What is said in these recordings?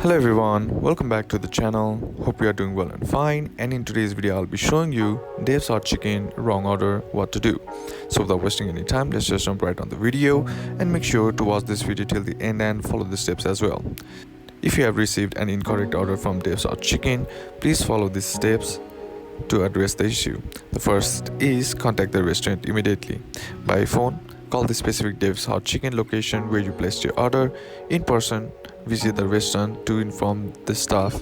Hello everyone, welcome back to the channel. Hope you are doing well and fine, and in today's video I'll be showing you Dave's Hot Chicken wrong order what to do. So without wasting any time, let's just jump right on the video and make sure to watch this video till the end and follow the steps as well. If you have received an incorrect order from Dave's Hot Chicken, please follow these steps to address the issue. The first is contact the restaurant immediately. By phone, call the specific Dave's Hot Chicken location where you placed your order. In person, visit the restaurant to inform the staff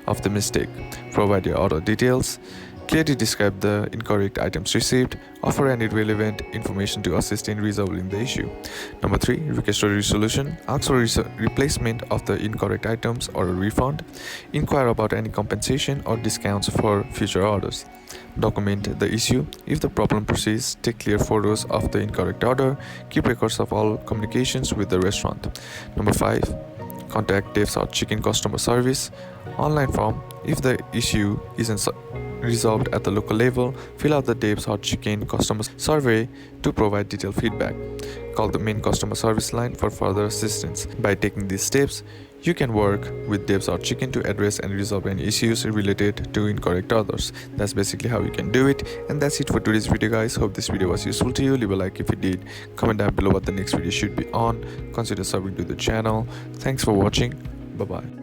of the mistake. Provide your order details. Clearly describe the incorrect items received. Offer any relevant information to assist in resolving the issue. Number 3. Request for resolution. Ask for replacement of the incorrect items or a refund. Inquire about any compensation or discounts for future orders. Document the issue. If the problem persists, take clear photos of the incorrect order. Keep records of all communications with the restaurant. Number 5. Contact Dave's Hot Chicken customer service. Online form. If the issue isn't resolved at the local level, fill out the Dave's Hot Chicken customer survey to provide detailed feedback. Call the main customer service line for further assistance. By taking these steps, you can work with Dave's Hot Chicken to address and resolve any issues related to incorrect orders. That's basically how you can do it. And that's it for today's video, guys. Hope this video was useful to you. Leave a like if it did. Comment down below what the next video should be on. Consider subscribing to the channel. Thanks for watching. Bye bye.